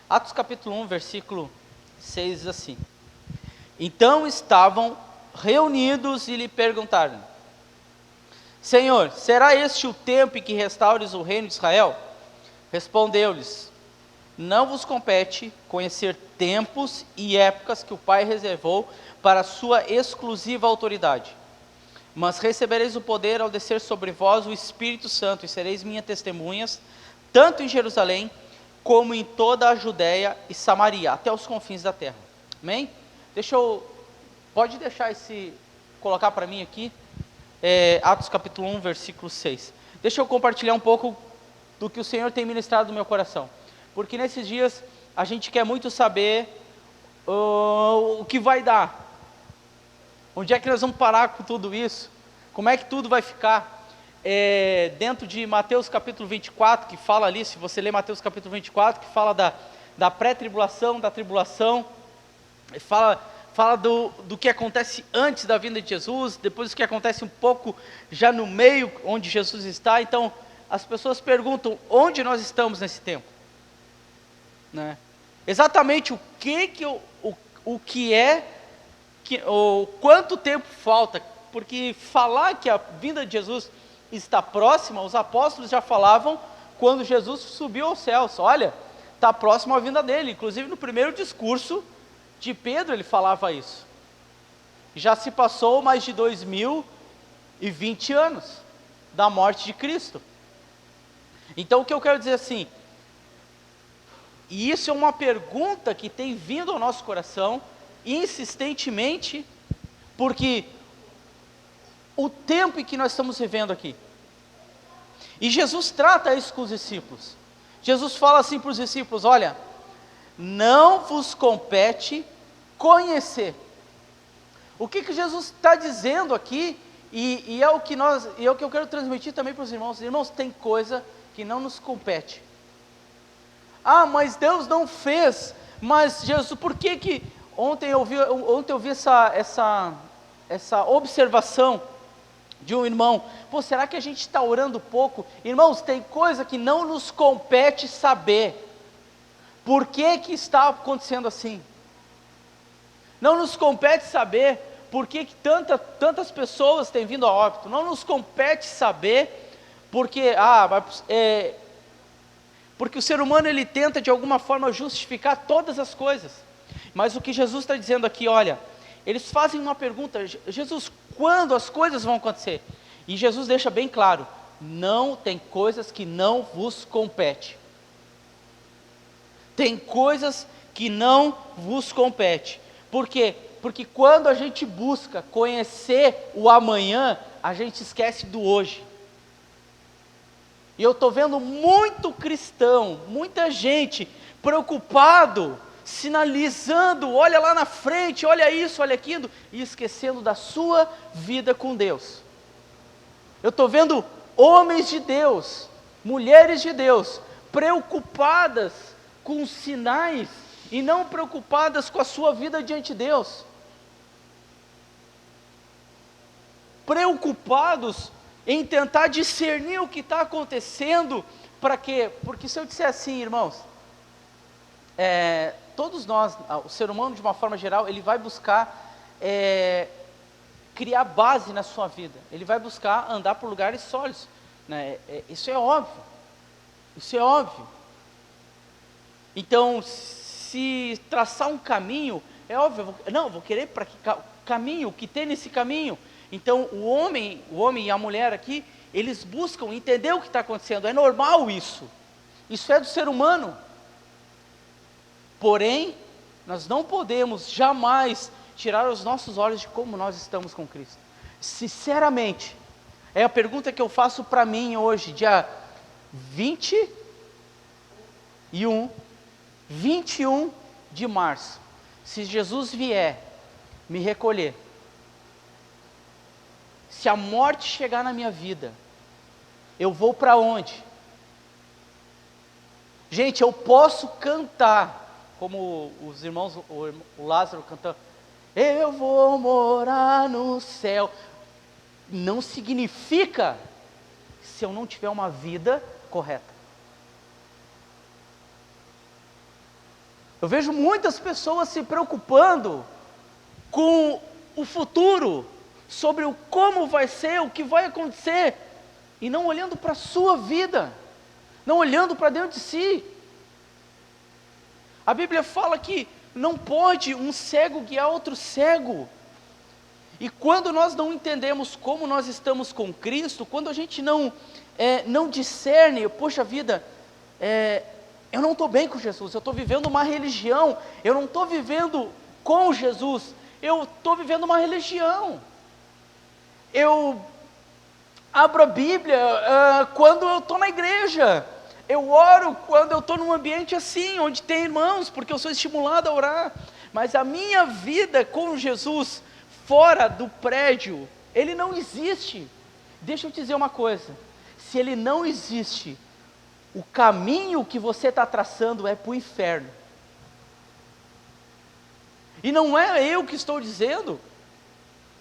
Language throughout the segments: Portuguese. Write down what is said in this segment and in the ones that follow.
Atos capítulo 1, versículo 6 diz assim: Então estavam reunidos e lhe perguntaram: Senhor, será este o tempo em que restaures o reino de Israel? Respondeu-lhes: Não vos compete conhecer tempos e épocas que o Pai reservou para a sua exclusiva autoridade. Mas recebereis o poder ao descer sobre vós o Espírito Santo, e sereis minhas testemunhas, tanto em Jerusalém, como em toda a Judéia e Samaria, até os confins da terra. Amém? Pode deixar colocar para mim aqui, Atos capítulo 1, versículo 6. Deixa eu compartilhar um pouco do que o Senhor tem ministrado no meu coração. Porque nesses dias, a gente quer muito saber o que vai dar. Onde é que nós vamos parar com tudo isso? Como é que tudo vai ficar? Dentro de Mateus capítulo 24, que fala ali, se você ler Mateus capítulo 24, que fala da pré-tribulação, da tribulação, fala do que acontece antes da vinda de Jesus, depois do que acontece um pouco já no meio onde Jesus está. Então, as pessoas perguntam, onde nós estamos nesse tempo? Né? Exatamente o que é, quanto tempo falta, porque falar que a vinda de Jesus está próxima, os apóstolos já falavam quando Jesus subiu aos céus. Olha, está próximo a vinda dele. Inclusive no primeiro discurso de Pedro ele falava isso. Já se passou mais de 2020 anos da morte de Cristo. Então o que eu quero dizer assim, e isso é uma pergunta que tem vindo ao nosso coração insistentemente, porque o tempo em que nós estamos vivendo aqui, e Jesus trata isso com os discípulos. Jesus fala assim para os discípulos: olha, não vos compete conhecer. O que Jesus está dizendo aqui, e é o que eu quero transmitir também para os irmãos. Irmãos, tem coisa que não nos compete. Ah, mas Deus não fez, mas Jesus, por que ontem eu vi essa observação de um irmão: pô, será que a gente está orando pouco? Irmãos, tem coisa que não nos compete saber. Por que está acontecendo assim? Não nos compete saber por que tantas pessoas têm vindo a óbito. Não nos compete saber porque o ser humano ele tenta de alguma forma justificar todas as coisas. Mas o que Jesus está dizendo aqui, olha, eles fazem uma pergunta: Jesus, quando as coisas vão acontecer? E Jesus deixa bem claro: não, tem coisas que não vos compete. Tem coisas que não vos compete. Por quê? Porque quando a gente busca conhecer o amanhã, a gente esquece do hoje. E eu estou vendo muito cristão, muita gente preocupado, sinalizando, olha lá na frente, olha isso, olha aquilo, e esquecendo da sua vida com Deus. Eu estou vendo homens de Deus, mulheres de Deus, preocupadas com sinais e não preocupadas com a sua vida diante de Deus. Preocupados em tentar discernir o que está acontecendo. Para quê? Porque se eu disser assim, irmãos, todos nós, o ser humano de uma forma geral, ele vai buscar criar base na sua vida. Ele vai buscar andar por lugares sólidos, né? Isso é óbvio. Isso é óbvio. Então, se traçar um caminho, é óbvio, vou querer para que caminho, o que tem nesse caminho. Então, o homem e a mulher aqui, eles buscam entender o que está acontecendo. É normal isso. Isso é do ser humano. Porém, nós não podemos jamais tirar os nossos olhos de como nós estamos com Cristo. Sinceramente, é a pergunta que eu faço para mim hoje, dia 21 de março. Se Jesus vier me recolher, se a morte chegar na minha vida, eu vou para onde? Gente, eu posso cantar, como os irmãos, o Lázaro cantando, eu vou morar no céu. Não significa se eu não tiver uma vida correta. Eu vejo muitas pessoas se preocupando com o futuro, sobre o como vai ser, o que vai acontecer, e não olhando para a sua vida, não olhando para dentro de si. A Bíblia fala que não pode um cego guiar outro cego. E quando nós não entendemos como nós estamos com Cristo, quando a gente não discerne, poxa vida, eu não estou bem com Jesus, eu estou vivendo uma religião, eu não estou vivendo com Jesus, eu estou vivendo uma religião. Eu abro a Bíblia quando eu estou na igreja, eu oro quando eu estou num ambiente assim, onde tem irmãos, porque eu sou estimulado a orar, mas a minha vida com Jesus, fora do prédio, ele não existe. Deixa eu te dizer uma coisa, se ele não existe, o caminho que você está traçando é para o inferno. E não é eu que estou dizendo,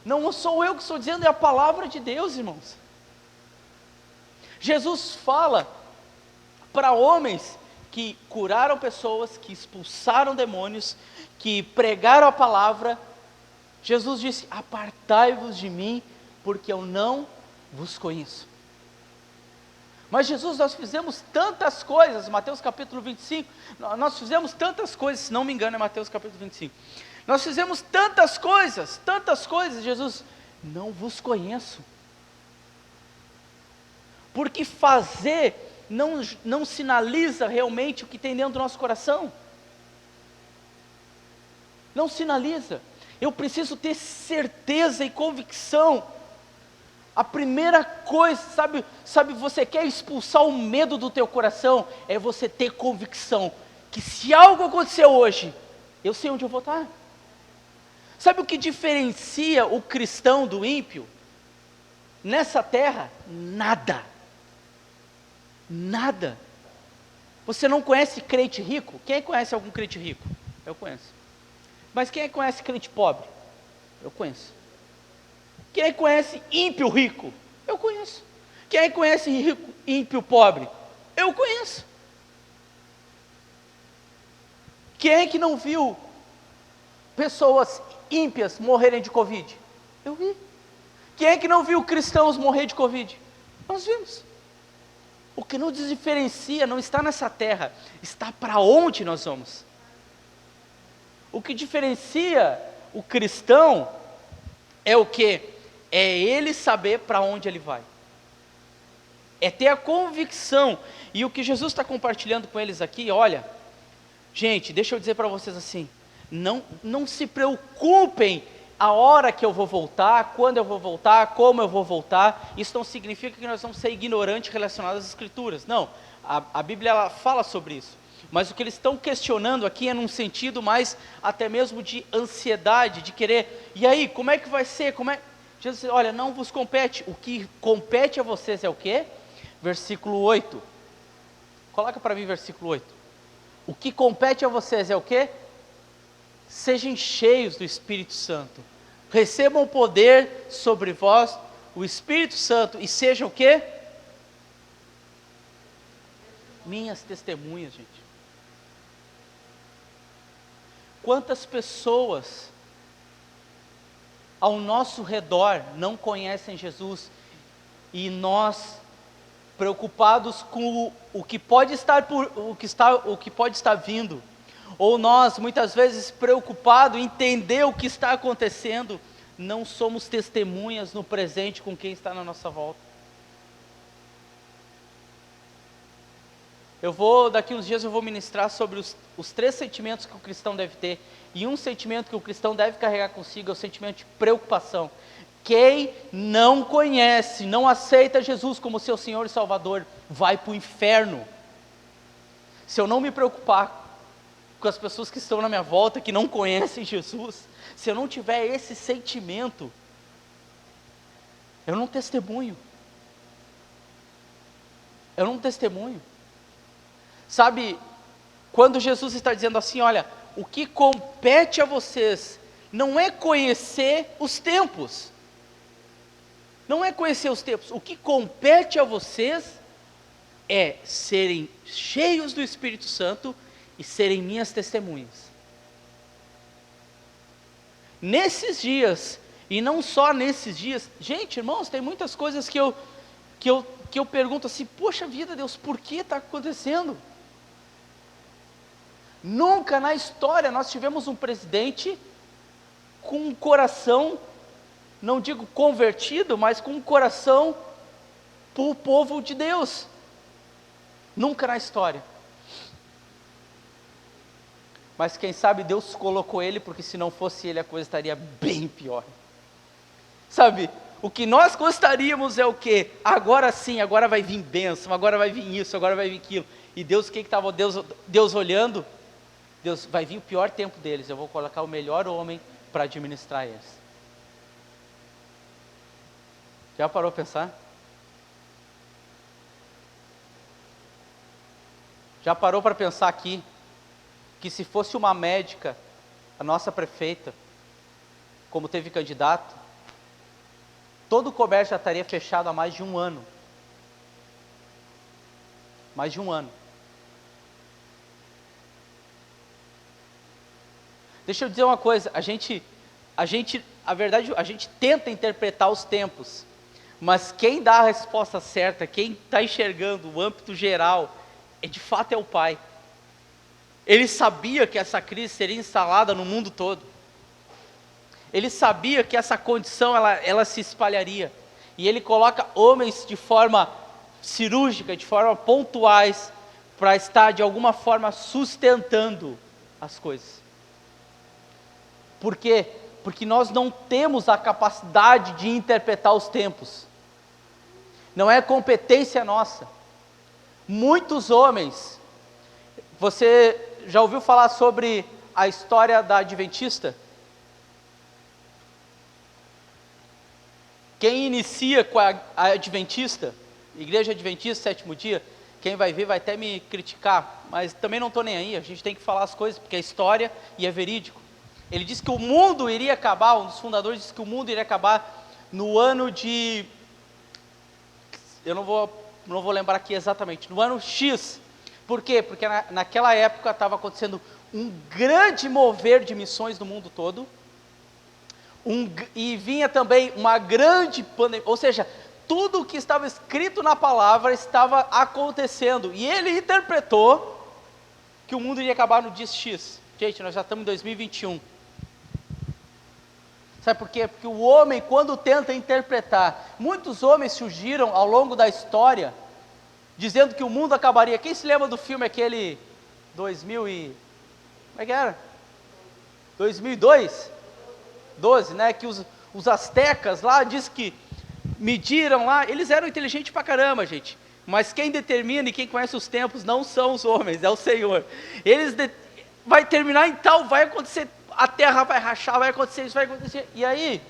não sou eu que estou dizendo, é a palavra de Deus, irmãos. Jesus fala para homens que curaram pessoas, que expulsaram demônios, que pregaram a palavra. Jesus disse: apartai-vos de mim, porque eu não vos conheço. Mas Jesus, nós fizemos tantas coisas, Mateus capítulo 25, nós fizemos tantas coisas, se não me engano é Mateus capítulo 25, nós fizemos tantas coisas, Jesus, não vos conheço. Porque fazer não sinaliza realmente o que tem dentro do nosso coração. Não sinaliza. Eu preciso ter certeza e convicção. A primeira coisa, sabe, você quer expulsar o medo do teu coração, é você ter convicção, que se algo aconteceu hoje, eu sei onde eu vou estar. Sabe o que diferencia o cristão do ímpio? Nessa terra, nada. Nada. Você não conhece crente rico? Quem conhece algum crente rico? Eu conheço. Mas quem conhece crente pobre? Eu conheço. Quem conhece ímpio rico? Eu conheço. Quem conhece rico, ímpio pobre? Eu conheço. Quem é que não viu pessoas ímpias morrerem de Covid? Eu vi. Quem é que não viu cristãos morrer de Covid? Nós vimos. O que nos diferencia não está nessa terra, está para onde nós vamos. O que diferencia o cristão é o quê? É ele saber para onde ele vai. É ter a convicção. E o que Jesus está compartilhando com eles aqui, olha, gente, deixa eu dizer para vocês assim, não se preocupem a hora que eu vou voltar, quando eu vou voltar, como eu vou voltar. Isso não significa que nós vamos ser ignorantes relacionados às Escrituras. Não, a Bíblia ela fala sobre isso. Mas o que eles estão questionando aqui é num sentido mais até mesmo de ansiedade, de querer, e aí, como é que vai ser? Jesus diz, olha, não vos compete, o que compete a vocês é o quê? Versículo 8, coloca para mim versículo 8, o que compete a vocês é o quê? Sejam cheios do Espírito Santo, recebam o poder sobre vós, o Espírito Santo, e sejam o quê? Minhas testemunhas, gente. Quantas pessoas ao nosso redor não conhecem Jesus, e nós, preocupados com o que pode estar o que pode estar vindo, ou nós muitas vezes preocupados em entender o que está acontecendo, não somos testemunhas no presente com quem está na nossa volta. Daqui uns dias eu vou ministrar sobre os 3 sentimentos que o cristão deve ter, e um sentimento que o cristão deve carregar consigo é o sentimento de preocupação. Quem não conhece, não aceita Jesus como seu Senhor e Salvador, vai para o inferno. Se eu não me preocupar com as pessoas que estão na minha volta, que não conhecem Jesus, se eu não tiver esse sentimento, eu não testemunho. Sabe, quando Jesus está dizendo assim, olha, o que compete a vocês não é conhecer os tempos, o que compete a vocês é serem cheios do Espírito Santo e serem minhas testemunhas. Nesses dias, e não só nesses dias, gente, irmãos, tem muitas coisas que eu pergunto assim, poxa vida, Deus, por que está acontecendo? Nunca na história nós tivemos um presidente com um coração, não digo convertido, mas com um coração para o povo de Deus. Nunca na história. Mas quem sabe Deus colocou ele, porque se não fosse ele a coisa estaria bem pior. Sabe, o que nós gostaríamos é o quê? Agora sim, agora vai vir bênção, agora vai vir isso, agora vai vir aquilo. E Deus, o que estava Deus olhando? Deus, vai vir o pior tempo deles, eu vou colocar o melhor homem para administrar eles. Já parou para pensar? Já parou para pensar aqui, que se fosse uma médica, a nossa prefeita, como teve candidato, todo o comércio já estaria fechado há mais de um ano. Mais de um ano. Deixa eu dizer uma coisa, a verdade, a gente tenta interpretar os tempos, mas quem dá a resposta certa, quem está enxergando o âmbito geral, de fato é o Pai. Ele sabia que essa crise seria instalada no mundo todo. Ele sabia que essa condição ela se espalharia. E ele coloca homens de forma cirúrgica, de forma pontuais, para estar de alguma forma sustentando as coisas. Por quê? Porque nós não temos a capacidade de interpretar os tempos. Não é competência nossa. Muitos homens, você já ouviu falar sobre a história da Adventista? Quem inicia com a Adventista, Igreja Adventista, sétimo dia, quem vai ver vai até me criticar, mas também não estou nem aí, a gente tem que falar as coisas, porque é história e é verídico. Ele disse que o mundo iria acabar, um dos fundadores disse que o mundo iria acabar no ano de, eu não vou lembrar aqui exatamente, no ano X. Por quê? Porque naquela época estava acontecendo um grande mover de missões no mundo todo, e vinha também uma grande pandemia, ou seja, tudo o que estava escrito na palavra estava acontecendo, e ele interpretou que o mundo iria acabar no dia X. Gente, nós já estamos em 2021. Sabe por quê? Porque o homem, quando tenta interpretar, muitos homens surgiram ao longo da história, dizendo que o mundo acabaria. Quem se lembra do filme aquele 2000 e... como é que era? 2002? 12, né? Que os astecas lá, diz que mediram lá, eles eram inteligentes pra caramba, gente. Mas quem determina e quem conhece os tempos não são os homens, é o Senhor. Vai terminar em tal, vai acontecer, a terra vai rachar, vai acontecer isso, vai acontecer. E aí?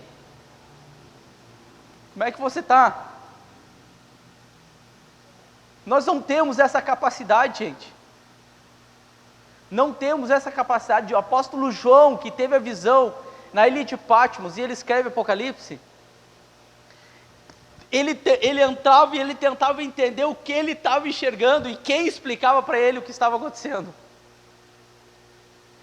Como é que você está? Nós não temos essa capacidade, gente. Não temos essa capacidade. O apóstolo João, que teve a visão na ilha de Patmos, e ele escreve Apocalipse, ele entrava e ele tentava entender o que ele estava enxergando, e quem explicava para ele o que estava acontecendo.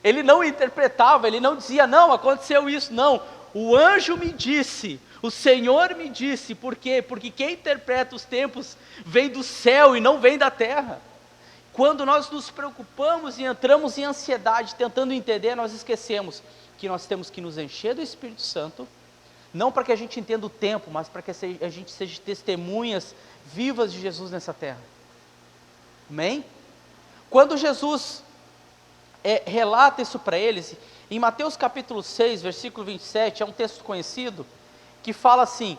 Ele não interpretava, ele não dizia, não, aconteceu isso, não. O anjo me disse, o Senhor me disse. Por quê? Porque quem interpreta os tempos vem do céu e não vem da terra. Quando nós nos preocupamos e entramos em ansiedade tentando entender, nós esquecemos que nós temos que nos encher do Espírito Santo, não para que a gente entenda o tempo, mas para que a gente seja testemunhas vivas de Jesus nessa terra. Amém? Quando Jesus relata isso para eles, em Mateus capítulo 6, versículo 27, é um texto conhecido, que fala assim,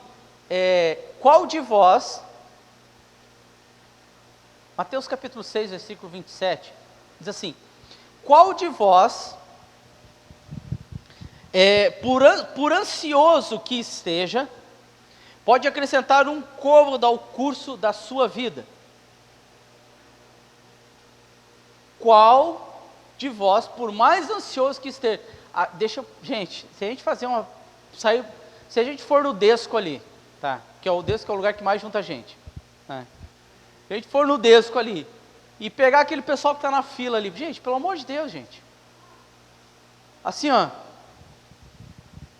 qual de vós, Mateus capítulo 6, versículo 27, diz assim, qual de vós, por ansioso que esteja, pode acrescentar um côvado ao curso da sua vida? Qual de vós, por mais ansioso que esteja, gente, se a gente fazer se a gente for no Desco ali, tá? Que é o Desco é o lugar que mais junta gente, né? Se a gente for no Desco ali, e pegar aquele pessoal que está na fila ali. Gente, pelo amor de Deus, gente. Assim, ó.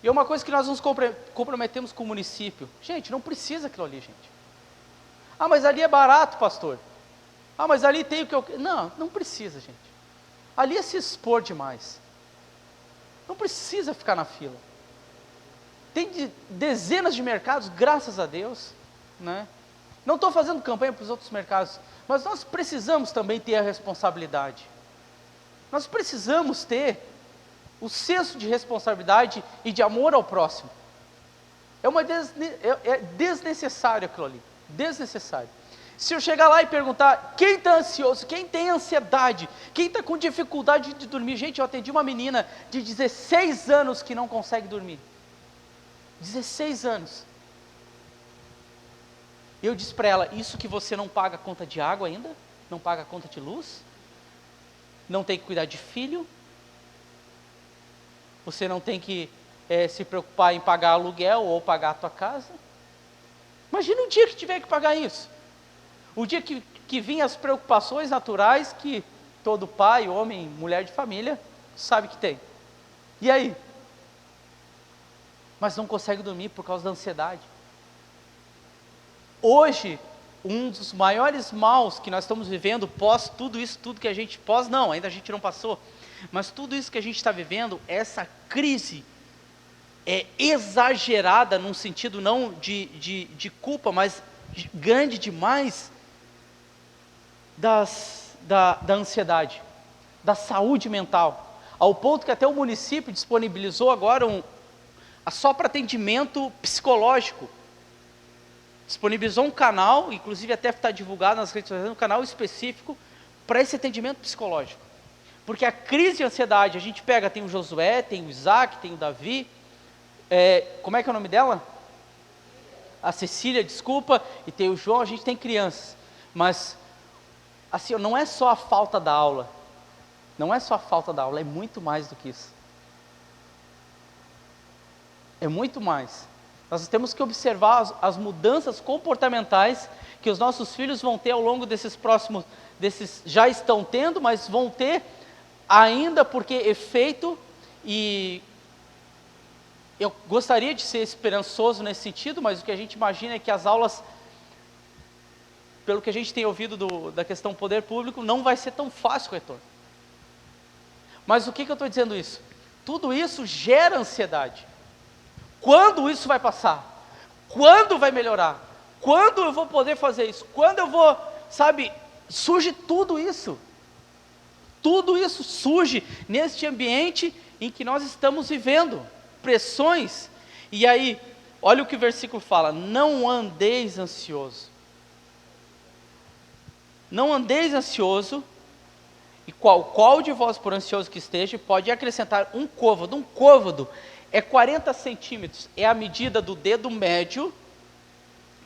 E é uma coisa que nós nos comprometemos com o município. Gente, não precisa aquilo ali, gente. Ah, mas ali é barato, pastor. Ah, mas ali tem o que eu... Não, não precisa, gente. Ali é se expor demais. Não precisa ficar na fila. Tem dezenas de mercados, graças a Deus, né? Não estou fazendo campanha para os outros mercados, mas nós precisamos também ter a responsabilidade. Nós precisamos ter o senso de responsabilidade e de amor ao próximo. É desnecessário aquilo ali, desnecessário. Se eu chegar lá e perguntar, quem está ansioso, quem tem ansiedade, quem está com dificuldade de dormir? Gente, eu atendi uma menina de 16 anos que não consegue dormir. 16 anos. Eu disse para ela, isso que você não paga a conta de água ainda? Não paga a conta de luz? Não tem que cuidar de filho? Você não tem que se preocupar em pagar aluguel ou pagar a tua casa? Imagina um dia que tiver que pagar isso. O dia que vinham as preocupações naturais que todo pai, homem, mulher de família sabe que tem. E aí? Mas não consegue dormir por causa da ansiedade. Hoje, um dos maiores maus que nós estamos vivendo, pós tudo isso, tudo que a gente, pós não, ainda a gente não passou, mas tudo isso que a gente está vivendo, essa crise é exagerada, num sentido não de culpa, mas grande demais, da ansiedade, da saúde mental, ao ponto que até o município disponibilizou agora só para atendimento psicológico. Disponibilizou um canal, inclusive até está divulgado nas redes sociais, um canal específico para esse atendimento psicológico. Porque a crise de ansiedade, a gente pega, tem o Josué, tem o Isaac, tem o Davi, como é que é o nome dela? A Cecília, desculpa, e tem o João, a gente tem crianças, mas assim, não é só a falta da aula, é muito mais do que isso. É muito mais. Nós temos que observar as mudanças comportamentais que os nossos filhos vão ter ao longo desses já estão tendo, mas vão ter ainda, porque efeito, e eu gostaria de ser esperançoso nesse sentido, mas o que a gente imagina é que as aulas, pelo que a gente tem ouvido da questão poder público, não vai ser tão fácil o retorno. Mas o que eu estou dizendo isso? Tudo isso gera ansiedade. Quando isso vai passar? Quando vai melhorar? Quando eu vou poder fazer isso? Quando eu vou, surge tudo isso. Tudo isso surge neste ambiente em que nós estamos vivendo. Pressões. E aí, olha o que o versículo fala: não andeis ansioso. Não andeis ansioso, e qual de vós, por ansioso que esteja, pode acrescentar um côvado. Um côvado é 40 centímetros, é a medida do dedo médio,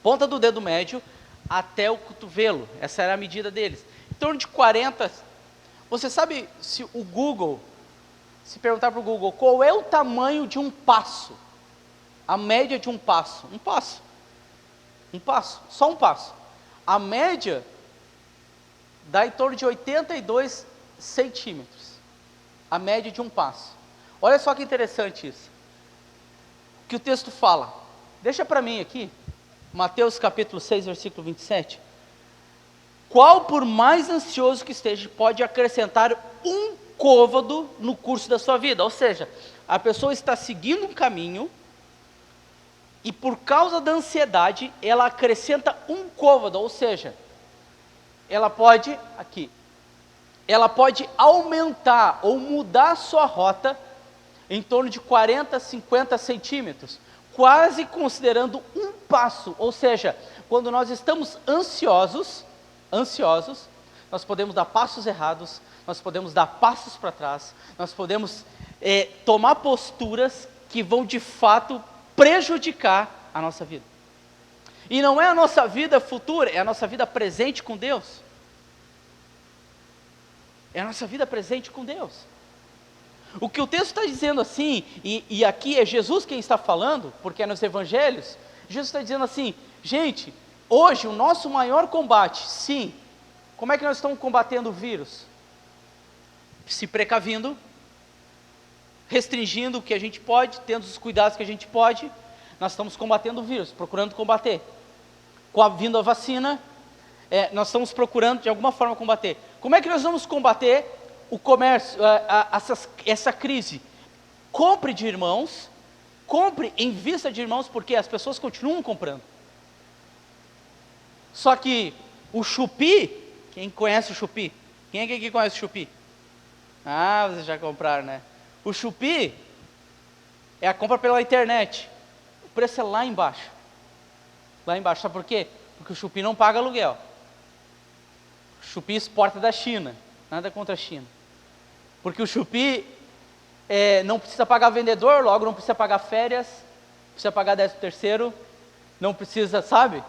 ponta do dedo médio, até o cotovelo. Essa era a medida deles. Em torno de 40. Você sabe, se perguntar para o Google, qual é o tamanho de um passo? A média de um passo. Um passo, só um passo. A média dá em torno de 82 centímetros. A média de um passo. Olha só que interessante isso. Que o texto fala. Deixa para mim aqui. Mateus capítulo 6, versículo 27. Qual, por mais ansioso que esteja, pode acrescentar um côvado no curso da sua vida? Ou seja, a pessoa está seguindo um caminho e por causa da ansiedade, ela acrescenta um côvado, ou seja, ela pode aumentar ou mudar a sua rota em torno de 40, 50 centímetros, quase considerando um passo. Ou seja, quando nós estamos ansiosos, nós podemos dar passos errados, nós podemos dar passos para trás, nós podemos tomar posturas que vão de fato prejudicar a nossa vida. E não é a nossa vida futura, é a nossa vida presente com Deus. É a nossa vida presente com Deus. O que o texto está dizendo assim, e aqui é Jesus quem está falando, porque é nos evangelhos, Jesus está dizendo assim: gente, hoje o nosso maior combate, sim, Como é que nós estamos combatendo o vírus? Se precavindo, restringindo o que a gente pode, tendo os cuidados que a gente pode. Nós estamos combatendo o vírus, procurando combater. Vindo a vacina, nós estamos procurando de alguma forma combater. Como é que nós vamos combater o comércio, essa crise? Compre de irmãos, compre em vista de irmãos, porque as pessoas continuam comprando. Só que o Shopee, quem conhece o Shopee? Quem é que conhece o Shopee? Ah, vocês já compraram, né? O Shopee é a compra pela internet. O preço é lá embaixo. Lá embaixo, sabe por quê? Porque o Shopee não paga aluguel. O Shopee exporta da China, nada contra a China. Porque o Shopee não precisa pagar vendedor, logo não precisa pagar férias, não precisa pagar 13º, não precisa, sabe?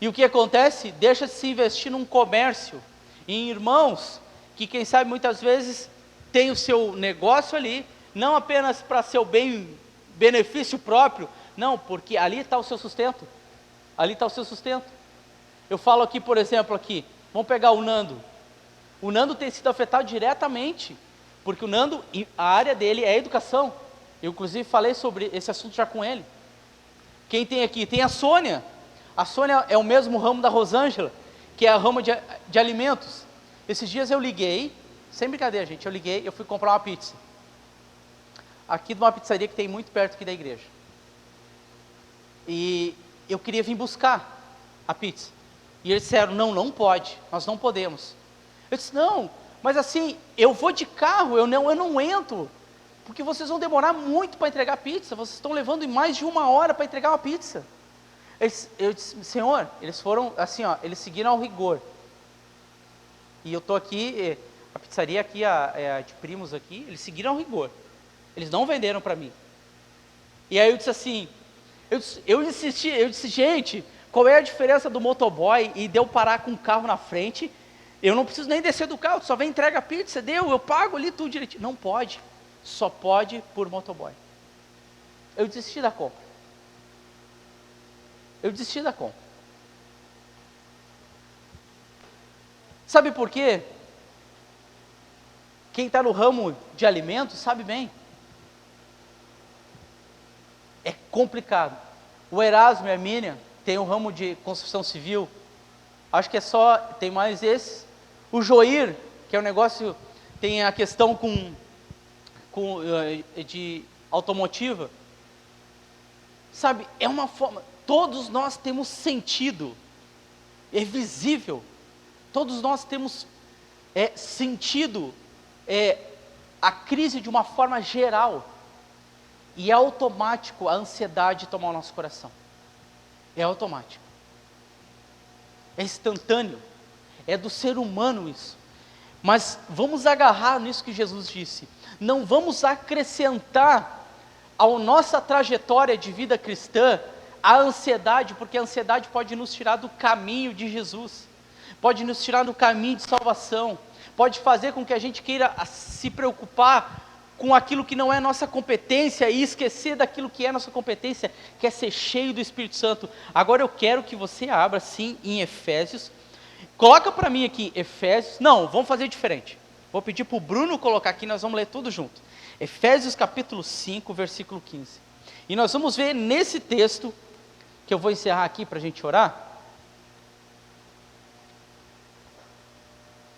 E o que acontece? Deixa de se investir num comércio, em irmãos, que quem sabe muitas vezes tem o seu negócio ali, não apenas para seu benefício próprio, não, porque ali está o seu sustento. Ali está o seu sustento. Eu falo aqui, por exemplo, vamos pegar o Nando. O Nando tem sido afetado diretamente, porque o Nando, a área dele é a educação. Eu inclusive falei sobre esse assunto já com ele. Quem tem aqui? Tem a Sônia. A Sônia é o mesmo ramo da Rosângela, que é a ramo de alimentos. Esses dias eu liguei, sem brincadeira gente, eu fui comprar uma pizza. Aqui de uma pizzaria que tem muito perto aqui da igreja. E eu queria vir buscar a pizza. E eles disseram, não pode, nós não podemos. Eu disse, não, mas assim, eu vou de carro, eu não entro, porque vocês vão demorar muito para entregar a pizza, vocês estão levando mais de 1 hora para entregar uma pizza. Eu disse, Senhor, eles foram assim, eles seguiram ao rigor. E eu estou aqui, a pizzaria aqui, a de primos aqui, eles seguiram ao rigor. Eles não venderam para mim. E aí eu disse assim, eu disse, gente, qual é a diferença do motoboy e de eu parar com o carro na frente? Eu não preciso nem descer do carro, só vem entrega a pizza, eu pago ali tudo direitinho. Não pode, só pode por motoboy. Eu desisti da compra. Sabe por quê? Quem está no ramo de alimentos sabe bem. É complicado. O Erasmo e a Miriam tem um ramo de construção civil. Acho que tem mais esse. O Joir, que é um negócio, tem a questão de automotiva. Sabe, é uma forma, todos nós temos sentido, é visível, todos nós temos sentido a crise de uma forma geral, e é automático a ansiedade tomar o nosso coração, é automático, é instantâneo, é do ser humano isso, mas vamos agarrar nisso que Jesus disse, não vamos acrescentar à nossa trajetória de vida cristã a ansiedade, porque a ansiedade pode nos tirar do caminho de Jesus, pode nos tirar do caminho de salvação, pode fazer com que a gente queira se preocupar com aquilo que não é nossa competência e esquecer daquilo que é nossa competência, que é ser cheio do Espírito Santo. Agora eu quero que você abra sim em Efésios, coloca para mim aqui Efésios, não, vamos fazer diferente, vou pedir para o Bruno colocar aqui, nós vamos ler tudo junto, Efésios capítulo 5, versículo 15, e nós vamos ver nesse texto, que eu vou encerrar aqui para a gente orar,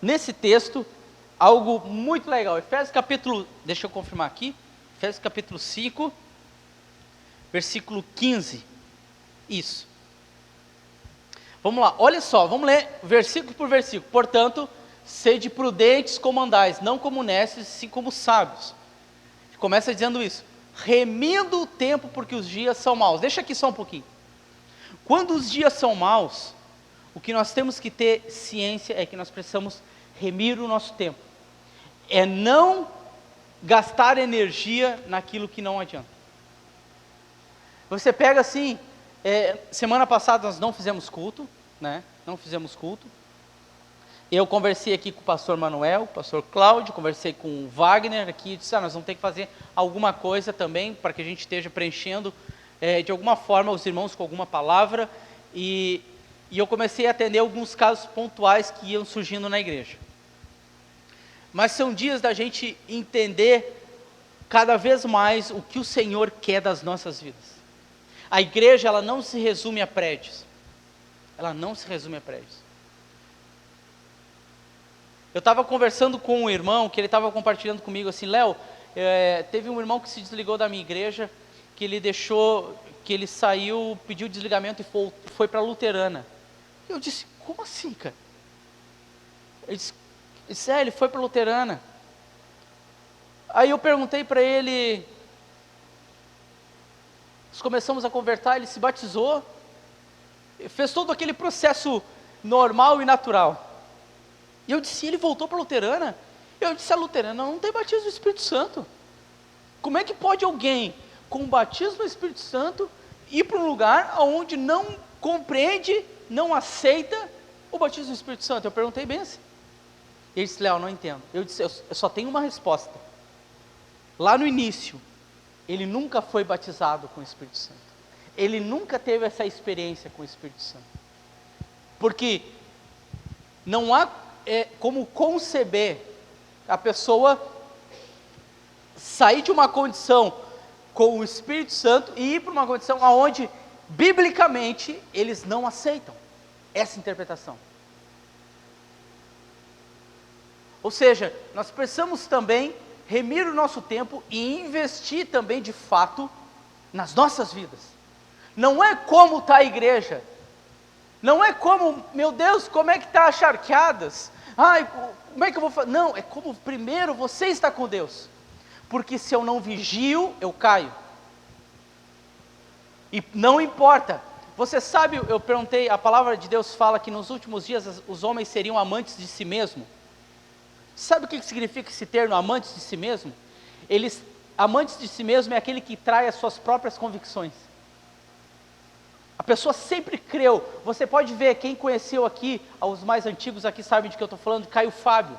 nesse texto, algo muito legal, Efésios capítulo, deixa eu confirmar aqui, Efésios capítulo 5, versículo 15, isso, vamos lá, olha só, vamos ler versículo por versículo, portanto, sede prudentes como andais, não como necios, sim como sábios, começa dizendo isso, remindo o tempo porque os dias são maus, deixa aqui só um pouquinho, quando os dias são maus, o que nós temos que ter ciência é que nós precisamos remir o nosso tempo, é não gastar energia naquilo que não adianta. Você pega assim, semana passada nós não fizemos culto, né? Não fizemos culto. Eu conversei aqui com o pastor Manuel, o pastor Cláudio, conversei com o Wagner aqui, e disse, nós vamos ter que fazer alguma coisa também, para que a gente esteja preenchendo de alguma forma os irmãos com alguma palavra, e E eu comecei a atender alguns casos pontuais que iam surgindo na igreja. Mas são dias da gente entender cada vez mais o que o Senhor quer das nossas vidas. A igreja, ela não se resume a prédios. Ela não se resume a prédios. Eu estava conversando com um irmão, que ele estava compartilhando comigo assim, Léo, teve um irmão que se desligou da minha igreja, que ele saiu, pediu desligamento e foi para a luterana. Eu disse, como assim, cara? Ele disse, ele foi para a luterana. Aí eu perguntei para ele, nós começamos a conversar, ele se batizou, fez todo aquele processo normal e natural. E eu disse, ele voltou para a luterana? Eu disse, a luterana não tem batismo no Espírito Santo. Como é que pode alguém com batismo no Espírito Santo ir para um lugar onde não compreende, não aceita o batismo no Espírito Santo? Eu perguntei bem assim. Ele disse, Léo, não entendo. Eu disse, eu só tenho uma resposta. Lá no início, ele nunca foi batizado com o Espírito Santo. Ele nunca teve essa experiência com o Espírito Santo. Porque não há como conceber a pessoa sair de uma condição com o Espírito Santo e ir para uma condição onde, biblicamente, eles não aceitam essa interpretação. Ou seja, nós precisamos também remir o nosso tempo e investir também, de fato, nas nossas vidas. Não é como está a igreja, não é como, meu Deus, como é que está as charqueadas, ai, como é que eu vou fazer? Não, é como primeiro você está com Deus, porque se eu não vigio, eu caio. E não importa, você sabe, eu perguntei, a palavra de Deus fala que nos últimos dias os homens seriam amantes de si mesmo. Sabe o que significa esse termo, amantes de si mesmo? Amantes de si mesmo é aquele que trai as suas próprias convicções. A pessoa sempre creu. Você pode ver, quem conheceu aqui, os mais antigos aqui sabem de que eu estou falando, Caio Fábio.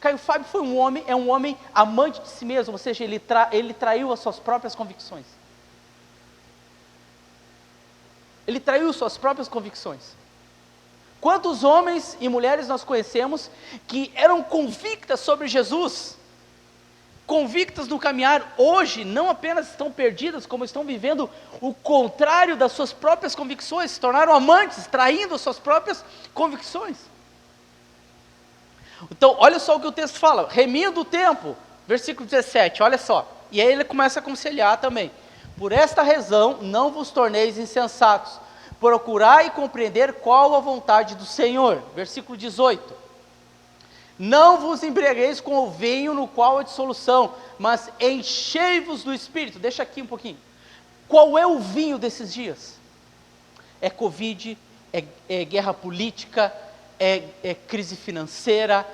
Caio Fábio foi um homem amante de si mesmo, ou seja, ele traiu as suas próprias convicções. Ele traiu suas próprias convicções. Quantos homens e mulheres nós conhecemos que eram convictas sobre Jesus, convictas no caminhar, hoje não apenas estão perdidas, como estão vivendo o contrário das suas próprias convicções, se tornaram amantes, traindo as suas próprias convicções. Então, olha só o que o texto fala, remindo o tempo, versículo 17, olha só, e aí ele começa a aconselhar também, por esta razão não vos torneis insensatos, procurai compreender qual a vontade do Senhor, versículo 18, não vos embriagueis com o vinho no qual há dissolução, mas enchei-vos do Espírito. Deixa aqui um pouquinho, qual é o vinho desses dias? É Covid, é guerra política, é crise financeira,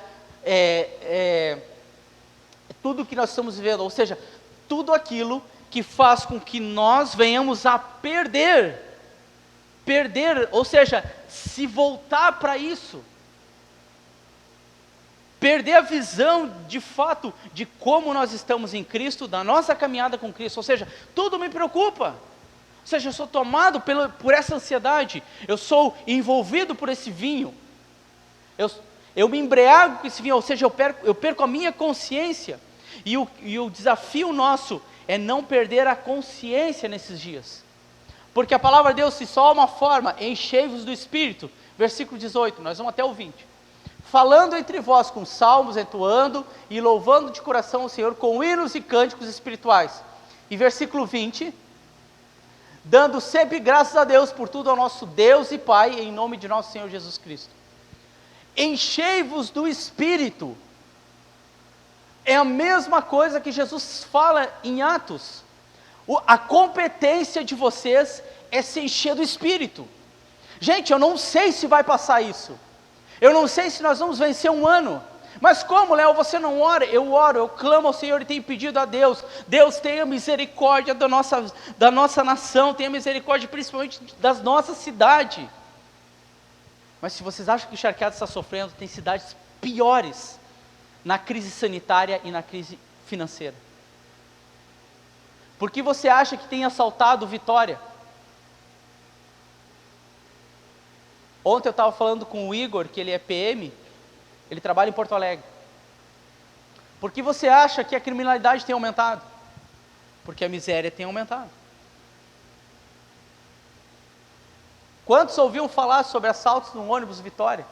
é tudo que nós estamos vivendo, ou seja, tudo aquilo que faz com que nós venhamos a perder, ou seja, se voltar para isso, perder a visão de fato de como nós estamos em Cristo, da nossa caminhada com Cristo, ou seja, tudo me preocupa, ou seja, eu sou tomado por essa ansiedade, eu sou envolvido por esse vinho, eu me embriago com esse vinho, ou seja, eu perco a minha consciência, e o desafio nosso é não perder a consciência nesses dias, porque a palavra de Deus, se só há uma forma, enchei-vos do Espírito, versículo 18, nós vamos até o 20, falando entre vós com salmos, entoando e louvando de coração o Senhor com hinos e cânticos espirituais, e versículo 20, dando sempre graças a Deus por tudo ao nosso Deus e Pai, em nome de nosso Senhor Jesus Cristo. Enchei-vos do Espírito, é a mesma coisa que Jesus fala em Atos, a competência de vocês é se encher do Espírito. Gente, eu não sei se vai passar isso, eu não sei se nós vamos vencer um ano, mas como, Léo, você não ora? Eu oro, eu clamo ao Senhor e tenho pedido a Deus, Deus tenha misericórdia da nossa nação, tenha misericórdia principalmente das nossas cidades. Mas se vocês acham que o Charqueado está sofrendo, tem cidades piores na crise sanitária e na crise financeira. Por que você acha que tem assaltado Vitória? Ontem eu estava falando com o Igor, que ele é PM, ele trabalha em Porto Alegre. Por que você acha que a criminalidade tem aumentado? Porque a miséria tem aumentado. Quantos ouviam falar sobre assaltos no ônibus Vitória?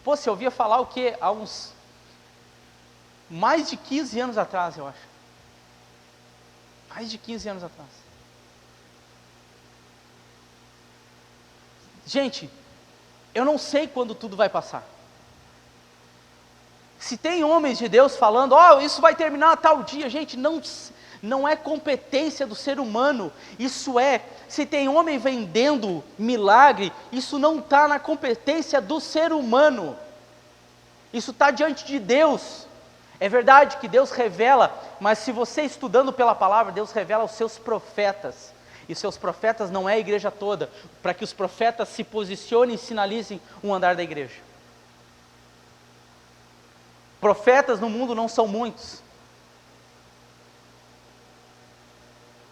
Pô, você ouvia falar o quê? Há uns mais de 15 anos atrás, eu acho. Mais de 15 anos atrás. Gente, eu não sei quando tudo vai passar. Se tem homens de Deus falando, ó, isso vai terminar a tal dia, gente, não é competência do ser humano, isso é, se tem homem vendendo milagre, isso não está na competência do ser humano, isso está diante de Deus. É verdade que Deus revela, mas se você estudando pela palavra, Deus revela aos seus profetas, e seus profetas não é a igreja toda, para que os profetas se posicionem e sinalizem um andar da igreja. Profetas no mundo não são muitos.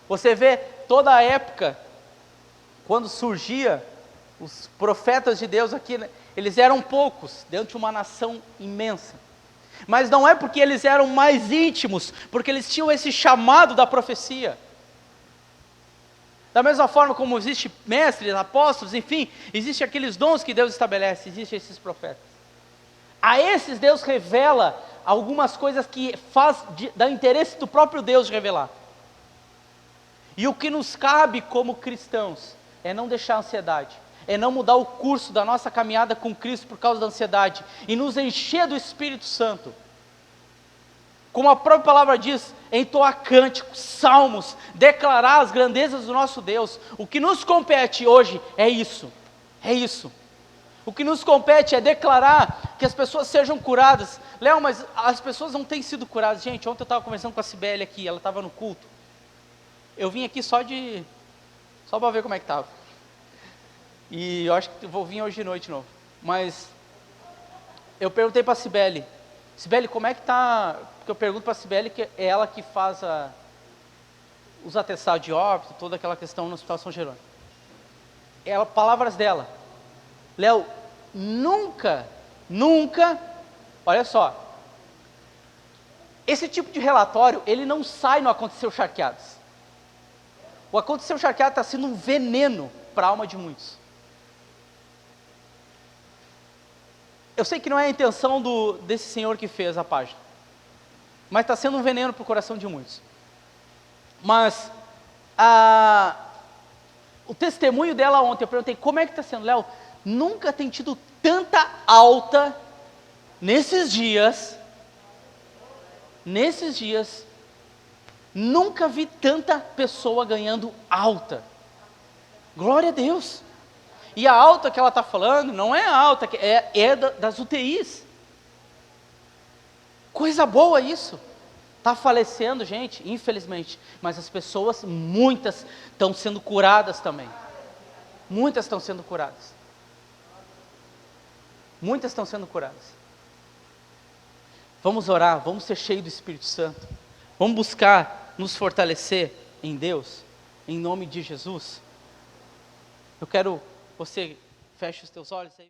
Você vê toda a época, quando surgia os profetas de Deus aqui, eles eram poucos, dentro de uma nação imensa. Mas não é porque eles eram mais íntimos, porque eles tinham esse chamado da profecia. Da mesma forma como existe mestres, apóstolos, enfim, existem aqueles dons que Deus estabelece, existem esses profetas. A esses Deus revela algumas coisas que dá interesse do próprio Deus de revelar. E o que nos cabe como cristãos é não deixar a ansiedade, é não mudar o curso da nossa caminhada com Cristo por causa da ansiedade, e nos encher do Espírito Santo. Como a própria palavra diz, entoar cânticos, salmos, declarar as grandezas do nosso Deus. O que nos compete hoje é isso, é isso. O que nos compete é declarar que as pessoas sejam curadas. Léo, mas as pessoas não têm sido curadas. Gente, ontem eu estava conversando com a Cibele aqui, ela estava no culto. Eu vim aqui só para ver como é que estava. E eu acho que vou vir hoje de noite de novo. Mas eu perguntei para a Cibele, como é que está? Porque eu pergunto para a Cibele, que é ela que faz os atestados de óbito, toda aquela questão no Hospital São Jerônimo. Palavras dela, Léo, nunca, olha só, esse tipo de relatório, ele não sai no Aconteceu Charqueados. O Aconteceu Charqueado está sendo um veneno para a alma de muitos. Eu sei que não é a intenção desse senhor que fez a página, mas está sendo um veneno para o coração de muitos. Mas o testemunho dela ontem, eu perguntei, como é que está sendo? Léo, nunca tem tido tanta alta nesses dias, nunca vi tanta pessoa ganhando alta. Glória a Deus. E a alta que ela está falando, não é a alta, é das UTIs. Coisa boa isso. Está falecendo gente, infelizmente, mas as pessoas, muitas, estão sendo curadas também. Muitas estão sendo curadas. Muitas estão sendo curadas. Vamos orar, vamos ser cheios do Espírito Santo. Vamos buscar nos fortalecer em Deus, em nome de Jesus. Eu quero, você feche os teus olhos aí.